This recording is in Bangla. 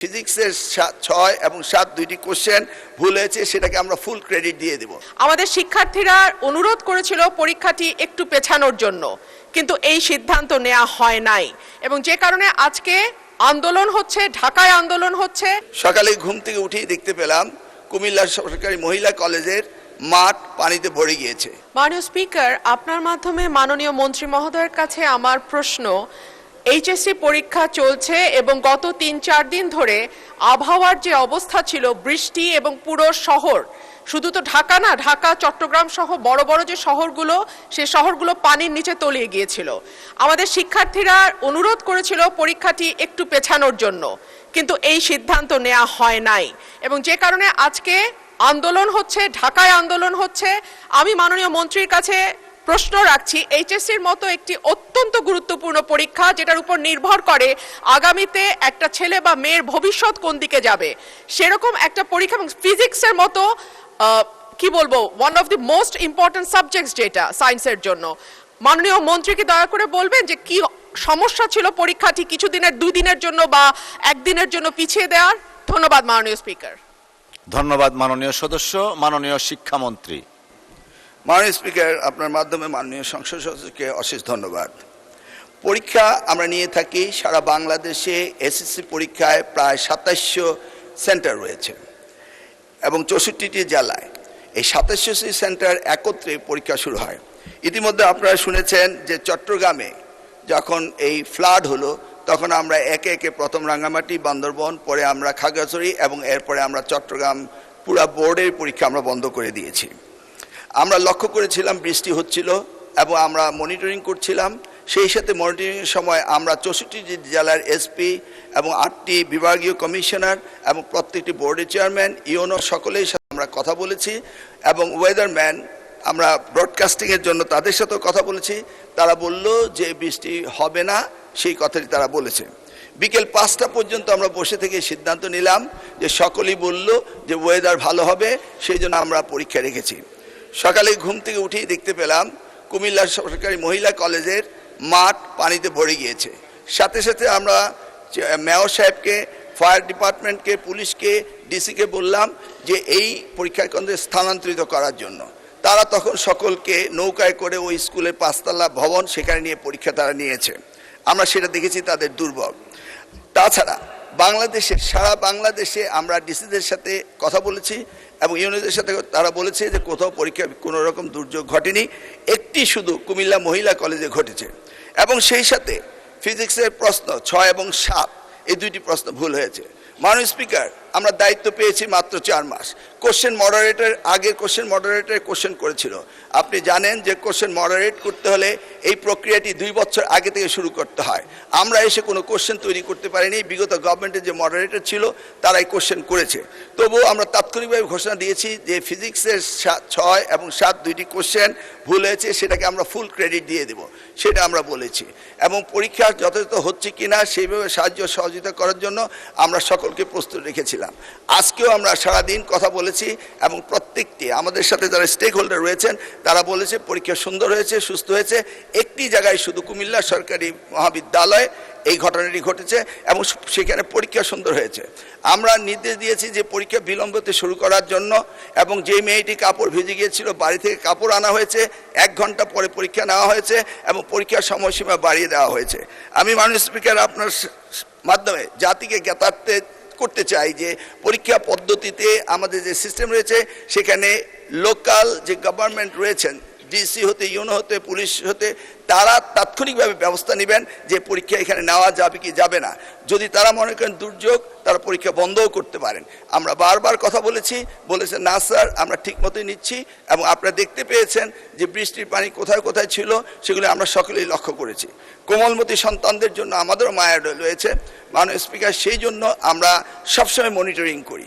ফিজিক্সের 6 এবং 7 দুইটি কোশ্চেন ভুল হয়েছে, সেটাকে আমরা ফুল ক্রেডিট দিয়ে দেব। আমাদের শিক্ষার্থীরা অনুরোধ করেছিল পরীক্ষাটি একটু পেছানোর জন্য, কিন্তু এই সিদ্ধান্ত নেওয়া হয় নাই এবং যে কারণে আজকে আন্দোলন হচ্ছে, ঢাকায় আন্দোলন হচ্ছে। সকালে ঘুম থেকে উঠেই দেখতে পেলাম কুমিল্লা সরকারি মহিলা কলেজের মাঠ পানিতে ভরে গিয়েছে। মাননীয় স্পিকার, আপনার মাধ্যমে মাননীয় মন্ত্রী মহোদয়ের কাছে আমার প্রশ্ন, এইচএসসি পরীক্ষা চলছে এবং গত ৩-৪ দিন ধরে আবহাওয়ার যে অবস্থা ছিল, বৃষ্টি এবং পুরো শহর, শুধু তো ঢাকা না, ঢাকা চট্টগ্রাম সহ বড় বড় যে শহরগুলো, সেই শহরগুলো পানির নিচে তলিয়ে গিয়েছিল। আমাদের শিক্ষার্থীরা অনুরোধ করেছিল পরীক্ষাটি একটু পেছানোর জন্য, কিন্তু এই সিদ্ধান্ত নেওয়া হয় নাই এবং যে কারণে আজকে আন্দোলন হচ্ছে, ঢাকায় আন্দোলন হচ্ছে। আমি মাননীয় মন্ত্রীর কাছে প্রশ্ন রাখছি, এইচএসসির মতো একটি অত্যন্ত গুরুত্বপূর্ণ পরীক্ষা, যেটার উপর নির্ভর করে আগামীতে একটা ছেলে বা মেয়ের ভবিষ্যৎ কোন দিকে যাবে, সেরকম একটা পরীক্ষা এবং ফিজিক্সের মতো কি বলবো, one of the most important subjects যেটা সায়েন্সের জন্য, মাননীয় মন্ত্রীকে দয়া করে বলবেন যে কি সমস্যা ছিল পরীক্ষাটি কিছুদিনের, 2 দিনের জন্য বা 1 দিনের জন্য পিছিয়ে দেওয়ার। ধন্যবাদ মাননীয় স্পিকার। ধন্যবাদ মাননীয় সদস্য। মাননীয় শিক্ষামন্ত্রী। মাননীয় স্পিকার, আপনার মাধ্যমে মাননীয় সংসদ সদস্যকে অশেষ ধন্যবাদ। পরীক্ষা আমরা নিয়ে থাকি সারা বাংলাদেশে। এসএসসি পরীক্ষায় প্রায় 2700 সেন্টার রয়েছে এবং 64টি জেলায় এই 2700টি সেন্টার একত্রে পরীক্ষা শুরু হয়। ইতিমধ্যে আপনারা শুনেছেন যে চট্টগ্রামে যখন এই ফ্লাড হলো, তখন আমরা একে একে প্রথম রাঙ্গামাটি, বান্দরবন, পরে আমরা খাগড়াছড়ি এবং এরপরে আমরা চট্টগ্রাম পুরা বোর্ডের পরীক্ষা আমরা বন্ধ করে দিয়েছি। আমরা লক্ষ্য করেছিলাম বৃষ্টি হচ্ছিল এবং আমরা মনিটরিং করছিলাম। সেই সাথে মনিটরিংয়ের সময় আমরা 64টি জেলার এসপি এবং 8টি বিভাগীয় কমিশনার এবং প্রত্যেকটি বোর্ডের চেয়ারম্যান, ইউনো সকলের সাথে আমরা কথা বলেছি এবং ওয়েদারম্যান, আমরা ব্রডকাস্টিংয়ের জন্য তাদের সাথেও কথা বলেছি। তারা বলল যে বৃষ্টি হবে না, সেই কথাটি তারা বলেছে। বিকেল 5টা পর্যন্ত আমরা বসে থেকে সিদ্ধান্ত নিলাম যে সকলেই বলল যে ওয়েদার ভালো হবে, সেই জন্য আমরা পরীক্ষা রেখেছি। সকালে ঘুম থেকে উঠেই দেখতে পেলাম কুমিল্লা সরকারি মহিলা কলেজের মাঠ পানিতে ভরে গিয়েছে। সাথে সাথে আমরা মেয়র সাহেবকে, ফায়ার ডিপার্টমেন্টকে, পুলিশকে, ডিসিকে বললাম যে এই পরীক্ষা কেন্দ্রে স্থানান্তরিত করার জন্য। তারা তখন সকলকে নৌকায় করে ওই স্কুলের 5তলা ভবন, সেখানে নিয়ে পরীক্ষা তারা নিয়েছে। আমরা সেটা দেখেছি তাদের দুর্ভোগ। তাছাড়া বাংলাদেশে, সারা বাংলাদেশে আমরা ডিসিদের সাথে কথা বলেছি এবং ইউনিয়নের সাথে তারা বলেছে যে কোথাও পরীক্ষা কোনো রকম দুর্যোগ ঘটেনি, একটি শুধু কুমিল্লা মহিলা কলেজে ঘটেছে। এবং সেই সাথে ফিজিক্সের প্রশ্ন 6 এবং 7 এই 2টি প্রশ্ন ভুল হয়েছে। মাননীয় স্পিকার, আমরা দায়িত্ব পেয়েছি মাত্র 4 মাস। কোশ্চেন মডারেটর, আগের কোশ্চেন মডারেটর কোশ্চেন করেছিল। আপনি জানেন যে কোশ্চেন মডারেট করতে হলে এই প্রক্রিয়াটি 2 বছর আগে থেকে শুরু করতে হয়। আমরা এসে কোনো কোশ্চেন তৈরি করতে পারিনি। বিগত গভর্নমেন্টের যে মডারেটর ছিল তারাই কোশ্চেন করেছে। তবুও আমরা তাৎক্ষণিকভাবে ঘোষণা দিয়েছি যে ফিজিক্সের 6 এবং 7 দুইটি কোশ্চেন ভুল হয়েছে, সেটাকে আমরা ফুল ক্রেডিট দিয়ে দেব, সেটা আমরা বলেছি। এবং পরীক্ষা যথাযথ হচ্ছে কিনা সেইভাবে সাহায্য সহযোগিতা করার জন্য আমরা সকলকে প্রস্তুত রেখেছিলাম। আজকেও আমরা সারাদিন কথা বলেছি এবং প্রত্যেকটি আমাদের সাথে যারা স্টেক হোল্ডার রয়েছেন তারা বলেছে পরীক্ষা সুন্দর হয়েছে, সুস্থ হয়েছে। একটি জায়গায় শুধু কুমিল্লা সরকারি মহাবিদ্যালয়ে এই ঘটনাটি ঘটেছে এবং সেখানে পরীক্ষা সুন্দর হয়েছে। আমরা নির্দেশ দিয়েছি যে পরীক্ষা বিলম্বতে শুরু করার জন্য এবং যে মেয়েটি কাপড় ভিজে গিয়েছিল বাড়ি থেকে কাপড় আনা হয়েছে, 1 ঘন্টা পরে পরীক্ষা নেওয়া হয়েছে এবং পরীক্ষার সময়সীমা বাড়িয়ে দেওয়া হয়েছে। আমি মাননীয় স্পিকার আপনার মাধ্যমে জাতিকে জ্ঞাতার্থে করতে চাই যে পরীক্ষা পদ্ধতিতে আমাদের যে সিস্টেম রয়েছে, সেখানে লোকাল যে গভর্নমেন্ট রয়েছেন, ডিসি হতে, ইউনো হতে, পুলিশ হতে, তারা তাৎক্ষণিকভাবে ব্যবস্থা নেবেন যে পরীক্ষা এখানে নেওয়া যাবে কি যাবে না। যদি তারা মনে করেন দুর্যোগ, তারা পরীক্ষা বন্ধও করতে পারেন। আমরা বারবার কথা বলেছে না স্যার, আমরা ঠিক মতোই নিচ্ছি এবং আপনারা দেখতে পেয়েছেন যে বৃষ্টির পানি কোথায় কোথায় ছিল, সেগুলো আমরা সকলেই লক্ষ্য করেছি। কোমলমতি সন্তানদের জন্য আমাদেরও মায়া রয়েছে মাননীয় স্পিকার, সেই জন্য আমরা সবসময় মনিটরিং করি।